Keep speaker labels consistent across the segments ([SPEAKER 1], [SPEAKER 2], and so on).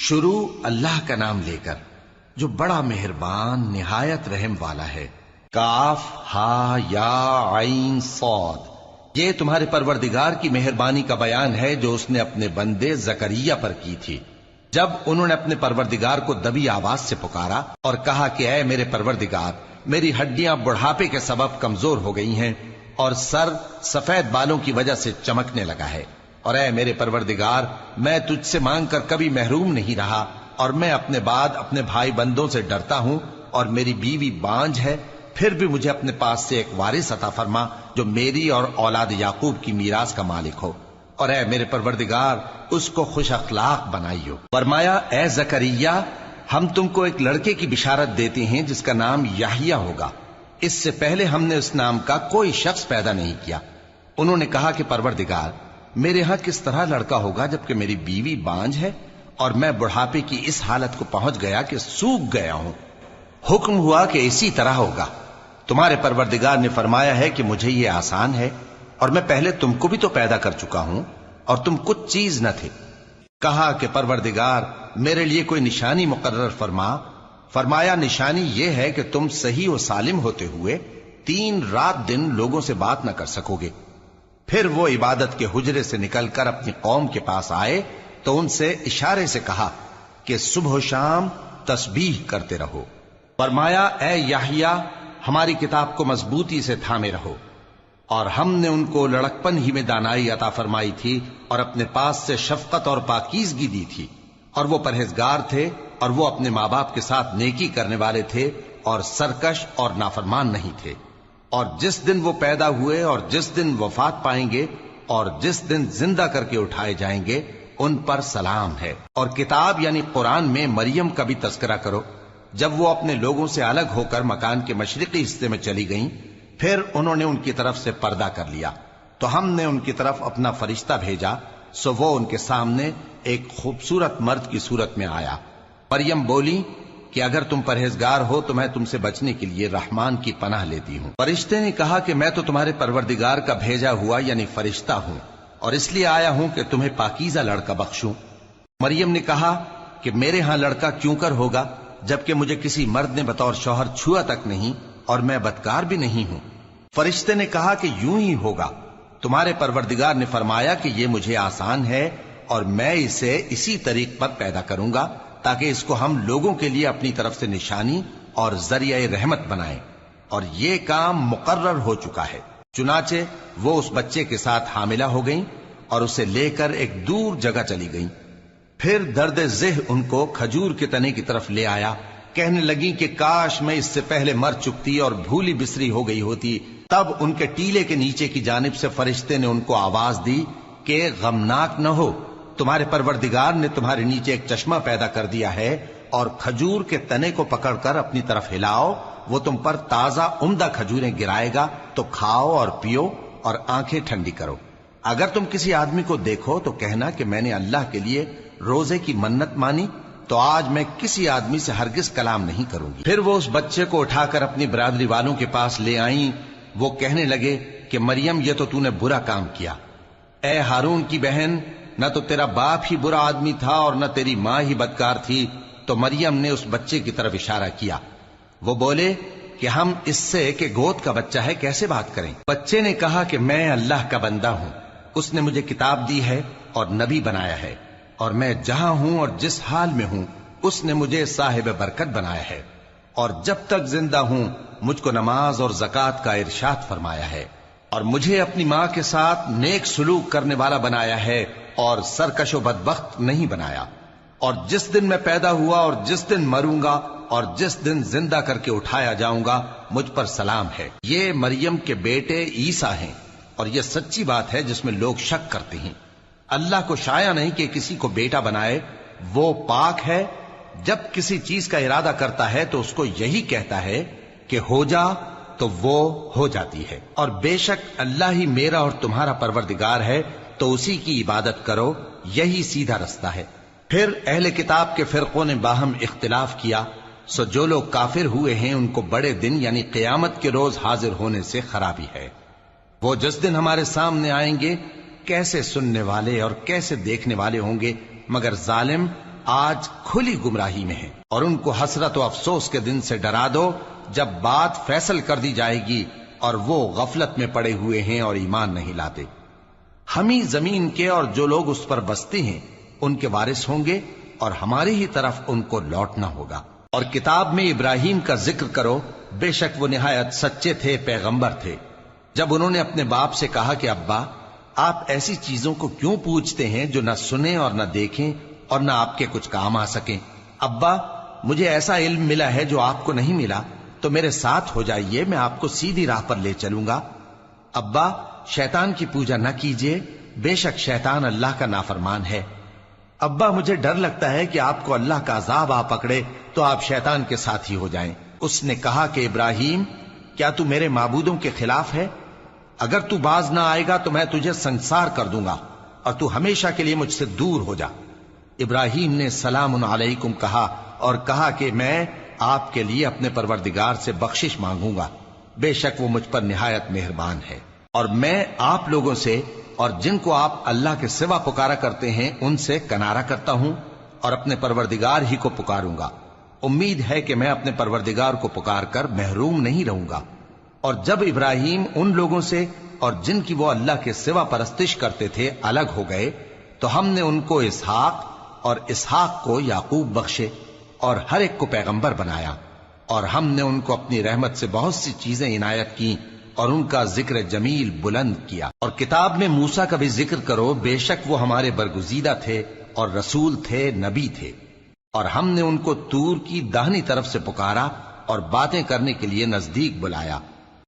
[SPEAKER 1] شروع اللہ کا نام لے کر جو بڑا مہربان نہایت رحم والا ہے۔ کاف ہا یا عین صاد، یہ تمہارے پروردگار کی مہربانی کا بیان ہے جو اس نے اپنے بندے زکریا پر کی تھی جب انہوں نے اپنے پروردگار کو دبی آواز سے پکارا اور کہا کہ اے میرے پروردگار، میری ہڈیاں بڑھاپے کے سبب کمزور ہو گئی ہیں اور سر سفید بالوں کی وجہ سے چمکنے لگا ہے، اور اے میرے پروردگار، میں تجھ سے مانگ کر کبھی محروم نہیں رہا، اور میں اپنے بعد اپنے بھائی بندوں سے ڈرتا ہوں، اور میری بیوی بانجھ ہے، پھر بھی مجھے اپنے پاس سے ایک وارث عطا فرما جو میری اور اولاد یعقوب کی میراث کا مالک ہو، اور اے میرے پروردگار اس کو خوش اخلاق بنائیو۔ فرمایا اے زکریا، ہم تم کو ایک لڑکے کی بشارت دیتے ہیں جس کا نام یحییٰ ہوگا، اس سے پہلے ہم نے اس نام کا کوئی شخص پیدا نہیں کیا۔ انہوں نے کہا کہ پروردگار، میرے ہاں کس طرح لڑکا ہوگا جبکہ میری بیوی بانجھ ہے اور میں بڑھاپے کی اس حالت کو پہنچ گیا کہ سوکھ گیا ہوں۔ حکم ہوا کہ اسی طرح ہوگا۔ تمہارے پروردگار نے فرمایا ہے کہ مجھے یہ آسان ہے، اور میں پہلے تم کو بھی تو پیدا کر چکا ہوں اور تم کچھ چیز نہ تھے۔ کہا کہ پروردگار میرے لیے کوئی نشانی مقرر فرما۔ فرمایا نشانی یہ ہے کہ تم صحیح و سالم ہوتے ہوئے 3 رات دن لوگوں سے بات نہ کر سکو گے۔ پھر وہ عبادت کے حجرے سے نکل کر اپنی قوم کے پاس آئے تو ان سے اشارے سے کہا کہ صبح و شام تسبیح کرتے رہو۔ فرمایا اے یحییٰ، ہماری کتاب کو مضبوطی سے تھامے رہو، اور ہم نے ان کو لڑکپن ہی میں دانائی عطا فرمائی تھی اور اپنے پاس سے شفقت اور پاکیزگی دی تھی، اور وہ پرہیزگار تھے اور وہ اپنے ماں باپ کے ساتھ نیکی کرنے والے تھے اور سرکش اور نافرمان نہیں تھے۔ اور جس دن وہ پیدا ہوئے اور جس دن وفات پائیں گے اور جس دن زندہ کر کے اٹھائے جائیں گے ان پر سلام ہے۔ اور کتاب یعنی قرآن میں مریم کا بھی تذکرہ کرو، جب وہ اپنے لوگوں سے الگ ہو کر مکان کے مشرقی حصے میں چلی گئیں، پھر انہوں نے ان کی طرف سے پردہ کر لیا تو ہم نے ان کی طرف اپنا فرشتہ بھیجا، سو وہ ان کے سامنے ایک خوبصورت مرد کی صورت میں آیا۔ مریم بولی کہ اگر تم پرہیزگار ہو تو میں تم سے بچنے کے لیے رحمان کی پناہ لیتی ہوں۔ فرشتے نے کہا کہ میں تو تمہارے پروردگار کا بھیجا ہوا یعنی فرشتہ ہوں، اور اس لیے آیا ہوں کہ تمہیں پاکیزہ لڑکا بخشوں۔ مریم نے کہا کہ میرے ہاں لڑکا کیوں کر ہوگا جبکہ مجھے کسی مرد نے بطور شوہر چھوا تک نہیں اور میں بدکار بھی نہیں ہوں۔ فرشتے نے کہا کہ یوں ہی ہوگا۔ تمہارے پروردگار نے فرمایا کہ یہ مجھے آسان ہے اور میں اسے اسی طریق پر پیدا کروں گا تاکہ اس کو ہم لوگوں کے لیے اپنی طرف سے نشانی اور ذریعہ رحمت بنائیں، اور یہ کام مقرر ہو چکا ہے۔ چنانچہ وہ اس بچے کے ساتھ حاملہ ہو گئیں اور اسے لے کر ایک دور جگہ چلی گئیں۔ پھر درد ذہ ان کو کھجور کے تنے کی طرف لے آیا، کہنے لگیں کہ کاش میں اس سے پہلے مر چکتی اور بھولی بسری ہو گئی ہوتی۔ تب ان کے ٹیلے کے نیچے کی جانب سے فرشتے نے ان کو آواز دی کہ غمناک نہ ہو، تمہارے پروردگار نے تمہارے نیچے ایک چشمہ پیدا کر دیا ہے، اور کھجور کے تنے کو پکڑ کر اپنی طرف ہلاؤ، وہ تم پر تازہ عمدہ کھجوریں گرائے گا، تو کھاؤ اور پیو اور آنکھیں ٹھنڈی کرو۔ اگر تم کسی آدمی کو دیکھو تو کہنا کہ میں نے اللہ کے لیے روزے کی منت مانی، تو آج میں کسی آدمی سے ہرگز کلام نہیں کروں گی۔ پھر وہ اس بچے کو اٹھا کر اپنی برادری والوں کے پاس لے آئیں۔ وہ کہنے لگے کہ مریم یہ تو نے برا کام کیا۔ اے ہارون کی بہن، نہ تو تیرا باپ ہی برا آدمی تھا اور نہ تیری ماں ہی بدکار تھی۔ تو مریم نے اس بچے کی طرف اشارہ کیا۔ وہ بولے کہ ہم اس سے کہ گود کا بچہ ہے کیسے بات کریں؟ بچے نے کہا کہ میں اللہ کا بندہ ہوں، اس نے مجھے کتاب دی ہے اور نبی بنایا ہے، اور میں جہاں ہوں اور جس حال میں ہوں اس نے مجھے صاحب برکت بنایا ہے، اور جب تک زندہ ہوں مجھ کو نماز اور زکوٰۃ کا ارشاد فرمایا ہے، اور مجھے اپنی ماں کے ساتھ نیک سلوک کرنے والا بنایا ہے اور سرکش و بدبخت نہیں بنایا، اور جس دن میں پیدا ہوا اور جس دن مروں گا اور جس دن زندہ کر کے اٹھایا جاؤں گا مجھ پر سلام ہے۔ یہ مریم کے بیٹے عیسیٰ ہیں، اور یہ سچی بات ہے جس میں لوگ شک کرتے ہیں۔ اللہ کو شایع نہیں کہ کسی کو بیٹا بنائے، وہ پاک ہے، جب کسی چیز کا ارادہ کرتا ہے تو اس کو یہی کہتا ہے کہ ہو جا تو وہ ہو جاتی ہے، اور بے شک اللہ ہی میرا اور تمہارا پروردگار ہے، تو اسی کی عبادت کرو، یہی سیدھا رستہ ہے۔ پھر اہل کتاب کے فرقوں نے باہم اختلاف کیا، سو جو لوگ کافر ہوئے ہیں ان کو بڑے دن یعنی قیامت کے روز حاضر ہونے سے خرابی ہے۔ وہ جس دن ہمارے سامنے آئیں گے کیسے سننے والے اور کیسے دیکھنے والے ہوں گے، مگر ظالم آج کھلی گمراہی میں ہیں، اور ان کو حسرت و افسوس کے دن سے ڈرا دو جب بات فیصل کر دی جائے گی اور وہ غفلت میں پڑے ہوئے ہیں اور ایمان نہیں لاتے۔ ہم ہی زمین کے اور جو لوگ اس پر بستے ہیں ان کے وارث ہوں گے، اور ہماری ہی طرف ان کو لوٹنا ہوگا۔ اور کتاب میں ابراہیم کا ذکر کرو، بے شک وہ نہایت سچے تھے، پیغمبر تھے۔ جب انہوں نے اپنے باپ سے کہا کہ ابا، آپ ایسی چیزوں کو کیوں پوچھتے ہیں جو نہ سنیں اور نہ دیکھیں اور نہ آپ کے کچھ کام آ سکیں؟ ابا، مجھے ایسا علم ملا ہے جو آپ کو نہیں ملا، تو میرے ساتھ ہو جائیے، میں آپ کو سیدھی راہ پر لے چلوں گا۔ ابا، شیطان کی پوجا نہ کیجیے، بے شک شیطان اللہ کا نافرمان ہے۔ ابا، مجھے ڈر لگتا ہے کہ آپ کو اللہ کا عذاب آ پکڑے تو آپ شیطان کے ساتھی ہو جائیں۔ اس نے کہا کہ ابراہیم، کیا تو میرے معبودوں کے خلاف ہے؟ اگر تو باز نہ آئے گا تو میں تجھے سنسار کر دوں گا اور تو ہمیشہ کے لیے مجھ سے دور ہو جا۔ ابراہیم نے سلام علیکم کہا اور کہا کہ میں آپ کے لیے اپنے پروردگار سے بخشش مانگوں گا، بے شک وہ مجھ پر نہایت مہربان ہے۔ اور میں آپ لوگوں سے اور جن کو آپ اللہ کے سوا پکارا کرتے ہیں ان سے کنارہ کرتا ہوں اور اپنے پروردگار ہی کو پکاروں گا۔ امید ہے کہ میں اپنے پروردگار کو پکار کر محروم نہیں رہوں گا۔ اور جب ابراہیم ان لوگوں سے اور جن کی وہ اللہ کے سوا پرستش کرتے تھے الگ ہو گئے تو ہم نے ان کو اسحاق اور اسحاق کو یعقوب بخشے اور ہر ایک کو پیغمبر بنایا، اور ہم نے ان کو اپنی رحمت سے بہت سی چیزیں عنایت کی اور ان کا ذکر جمیل بلند کیا۔ اور کتاب میں موسیٰ کا بھی ذکر کرو، بے شک وہ ہمارے برگزیدہ تھے اور رسول تھے، نبی تھے، اور ہم نے ان کو طور کی داہنی طرف سے پکارا اور باتیں کرنے کے لیے نزدیک بلایا،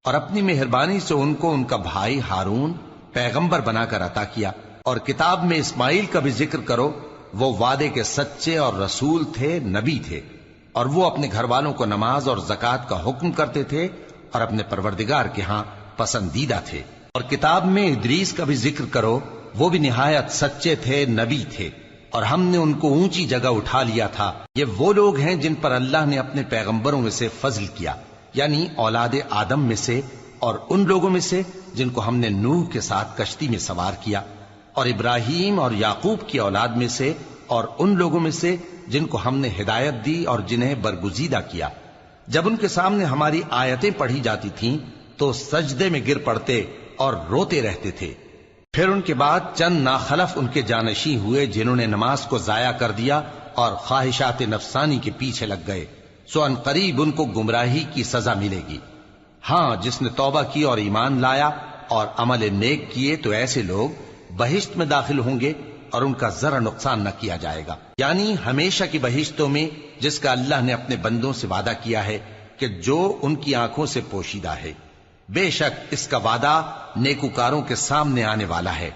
[SPEAKER 1] اور اپنی مہربانی سے ان کو ان کا بھائی ہارون پیغمبر بنا کر عطا کیا۔ اور کتاب میں اسماعیل کا بھی ذکر کرو، وہ وعدے کے سچے اور رسول تھے، نبی تھے، اور وہ اپنے گھر والوں کو نماز اور زکوٰۃ کا حکم کرتے تھے اور اپنے پروردگار کے ہاں پسندیدہ تھے۔ اور کتاب میں ادریس کا بھی ذکر کرو، وہ بھی نہایت سچے تھے، نبی تھے، اور ہم نے ان کو اونچی جگہ اٹھا لیا تھا۔ یہ وہ لوگ ہیں جن پر اللہ نے اپنے پیغمبروں میں سے فضل کیا، یعنی اولاد آدم میں سے، اور ان لوگوں میں سے جن کو ہم نے نوح کے ساتھ کشتی میں سوار کیا، اور ابراہیم اور یعقوب کی اولاد میں سے، اور ان لوگوں میں سے جن کو ہم نے ہدایت دی اور جنہیں برگزیدہ کیا۔ جب ان کے سامنے ہماری آیتیں پڑھی جاتی تھیں تو سجدے میں گر پڑتے اور روتے رہتے تھے۔ پھر ان کے بعد چند ناخلف ان کے جانشیں ہوئے جنہوں نے نماز کو ضائع کر دیا اور خواہشات نفسانی کے پیچھے لگ گئے، سو ان قریب ان کو گمراہی کی سزا ملے گی۔ ہاں، جس نے توبہ کی اور ایمان لایا اور عمل نیک کیے تو ایسے لوگ بہشت میں داخل ہوں گے اور ان کا ذرا نقصان نہ کیا جائے گا، یعنی ہمیشہ کی بہشتوں میں جس کا اللہ نے اپنے بندوں سے وعدہ کیا ہے کہ جو ان کی آنکھوں سے پوشیدہ ہے۔ بے شک اس کا وعدہ نیکوکاروں کے سامنے آنے والا ہے،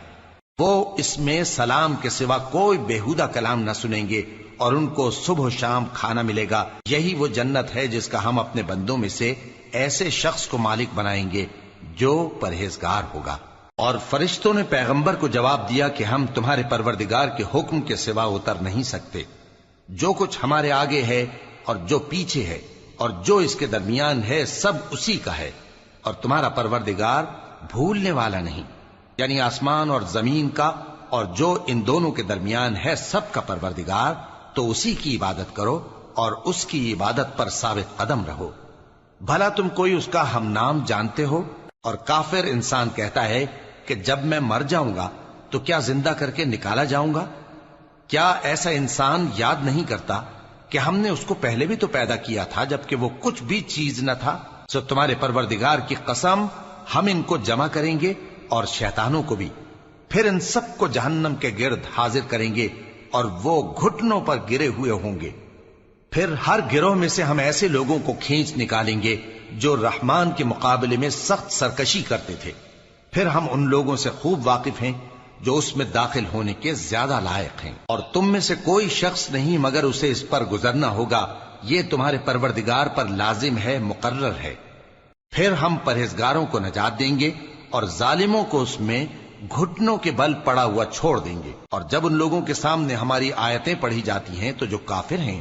[SPEAKER 1] وہ اس میں سلام کے سوا کوئی بیہودہ کلام نہ سنیں گے اور ان کو صبح و شام کھانا ملے گا۔ یہی وہ جنت ہے جس کا ہم اپنے بندوں میں سے ایسے شخص کو مالک بنائیں گے جو پرہیزگار ہوگا۔ اور فرشتوں نے پیغمبر کو جواب دیا کہ ہم تمہارے پروردگار کے حکم کے سوا اتر نہیں سکتے، جو کچھ ہمارے آگے ہے اور جو پیچھے ہے اور جو اس کے درمیان ہے سب اسی کا ہے، اور تمہارا پروردگار بھولنے والا نہیں، یعنی آسمان اور زمین کا اور جو ان دونوں کے درمیان ہے سب کا پروردگار، تو اسی کی عبادت کرو اور اس کی عبادت پر ثابت قدم رہو۔ بھلا تم کوئی اس کا ہم نام جانتے ہو؟ اور کافر انسان کہتا ہے کہ جب میں مر جاؤں گا تو کیا زندہ کر کے نکالا جاؤں گا؟ کیا ایسا انسان یاد نہیں کرتا کہ ہم نے اس کو پہلے بھی تو پیدا کیا تھا جبکہ وہ کچھ بھی چیز نہ تھا؟ سو تمہارے پروردگار کی قسم، ہم ان کو جمع کریں گے اور شیطانوں کو بھی، پھر ان سب کو جہنم کے گرد حاضر کریں گے اور وہ گھٹنوں پر گرے ہوئے ہوں گے۔ پھر ہر گروہ میں سے ہم ایسے لوگوں کو کھینچ نکالیں گے جو رحمان کے مقابلے میں سخت سرکشی کرتے تھے، پھر ہم ان لوگوں سے خوب واقف ہیں جو اس میں داخل ہونے کے زیادہ لائق ہیں، اور تم میں سے کوئی شخص نہیں مگر اسے اس پر گزرنا ہوگا، یہ تمہارے پروردگار پر لازم ہے، مقرر ہے۔ پھر ہم پرہیزگاروں کو نجات دیں گے اور ظالموں کو اس میں گھٹنوں کے بل پڑا ہوا چھوڑ دیں گے۔ اور جب ان لوگوں کے سامنے ہماری آیتیں پڑھی جاتی ہیں تو جو کافر ہیں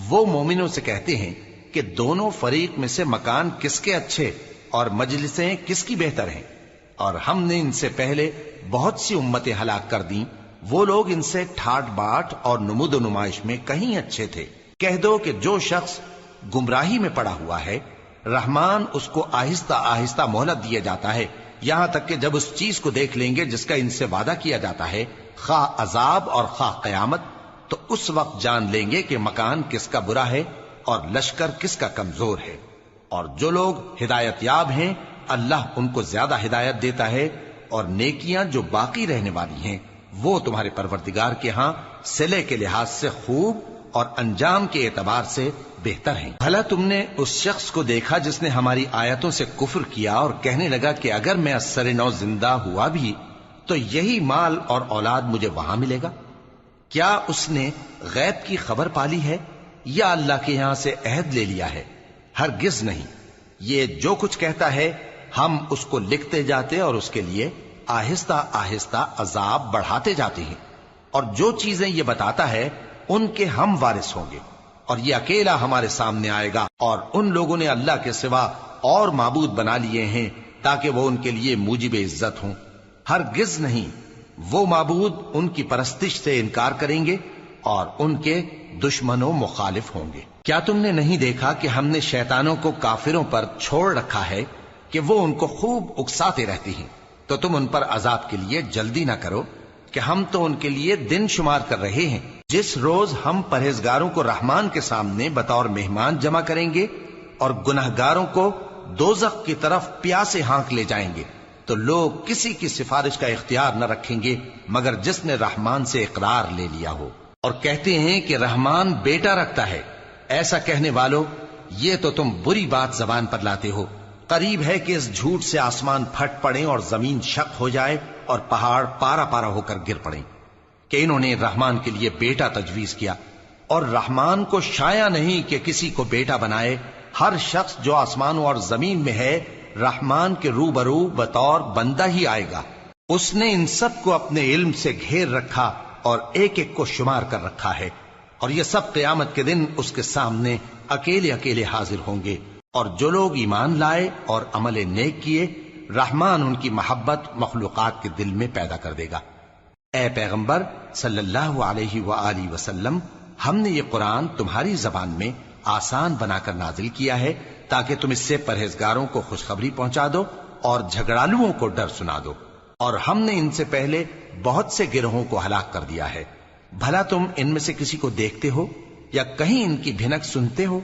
[SPEAKER 1] وہ مومنوں سے کہتے ہیں کہ دونوں فریق میں سے مکان کس کے اچھے اور مجلسیں کس کی بہتر ہیں، اور ہم نے ان سے پہلے بہت سی امتیں ہلاک کر دیں وہ لوگ ان سے ٹھاٹ باٹ اور نمود و نمائش میں کہیں اچھے تھے۔ کہہ دو کہ جو شخص گمراہی میں پڑا ہوا ہے، رحمان اس کو آہستہ آہستہ مہلت دیا جاتا ہے، یہاں تک کہ جب اس چیز کو دیکھ لیں گے جس کا ان سے وعدہ کیا جاتا ہے، خواہ عذاب اور خواہ قیامت، تو اس وقت جان لیں گے کہ مکان کس کا برا ہے اور لشکر کس کا کمزور ہے۔ اور جو لوگ ہدایت یاب ہیں اللہ ان کو زیادہ ہدایت دیتا ہے، اور نیکیاں جو باقی رہنے والی ہیں وہ تمہارے پروردگار کے ہاں صلے کے لحاظ سے خوب اور انجام کے اعتبار سے بہتر ہیں۔ بھلا تم نے اس شخص کو دیکھا جس نے ہماری آیتوں سے کفر کیا اور کہنے لگا کہ اگر میں اثر نو زندہ ہوا بھی تو یہی مال اور اولاد مجھے وہاں ملے گا؟ کیا اس نے غیب کی خبر پالی ہے یا اللہ کے یہاں سے عہد لے لیا ہے؟ ہرگز نہیں، یہ جو کچھ کہتا ہے ہم اس کو لکھتے جاتے اور اس کے لیے آہستہ آہستہ عذاب بڑھاتے جاتے ہیں، اور جو چیزیں یہ بتاتا ہے ان کے ہم وارث ہوں گے، اور یہ اکیلا ہمارے سامنے آئے گا، اور ان لوگوں نے اللہ کے سوا اور معبود بنا لیے ہیں تاکہ وہ ان کے لیے موجب عزت ہوں۔ ہرگز نہیں، وہ معبود ان کی پرستش سے انکار کریں گے اور ان کے دشمن و مخالف ہوں گے۔ کیا تم نے نہیں دیکھا کہ ہم نے شیطانوں کو کافروں پر چھوڑ رکھا ہے کہ وہ ان کو خوب اکساتے رہتی ہیں؟ تو تم ان پر عذاب کے لیے جلدی نہ کرو کہ ہم تو ان کے لیے دن شمار کر رہے ہیں۔ جس روز ہم پرہیزگاروں کو رحمان کے سامنے بطور مہمان جمع کریں گے اور گنہگاروں کو دوزخ کی طرف پیاسے ہانک لے جائیں گے، تو لوگ کسی کی سفارش کا اختیار نہ رکھیں گے مگر جس نے رحمان سے اقرار لے لیا ہو، اور کہتے ہیں کہ رحمان بیٹا رکھتا ہے۔ ایسا کہنے والوں، یہ تو تم بری بات زبان پر لاتے ہو۔ قریب ہے کہ اس جھوٹ سے آسمان پھٹ پڑیں اور زمین شق ہو جائے اور پہاڑ پارا پارا ہو کر گر پڑیں کہ انہوں نے رحمان کے لیے بیٹا تجویز کیا، اور رحمان کو شایع نہیں کہ کسی کو بیٹا بنائے۔ ہر شخص جو آسمانوں اور زمین میں ہے رحمان کے روبرو بطور بندہ ہی آئے گا۔ اس نے ان سب کو اپنے علم سے گھیر رکھا اور ایک ایک کو شمار کر رکھا ہے، اور یہ سب قیامت کے دن اس کے سامنے اکیلے اکیلے حاضر ہوں گے۔ اور جو لوگ ایمان لائے اور عمل نیک کیے، رحمان ان کی محبت مخلوقات کے دل میں پیدا کر دے گا۔ اے پیغمبر صلی اللہ علیہ وآلہ وسلم، ہم نے یہ قرآن تمہاری زبان میں آسان بنا کر نازل کیا ہے تاکہ تم اس سے پرہیزگاروں کو خوشخبری پہنچا دو اور جھگڑالوؤں کو ڈر سنا دو، اور ہم نے ان سے پہلے بہت سے گروہوں کو ہلاک کر دیا ہے۔ بھلا تم ان میں سے کسی کو دیکھتے ہو یا کہیں ان کی بھنک سنتے ہو؟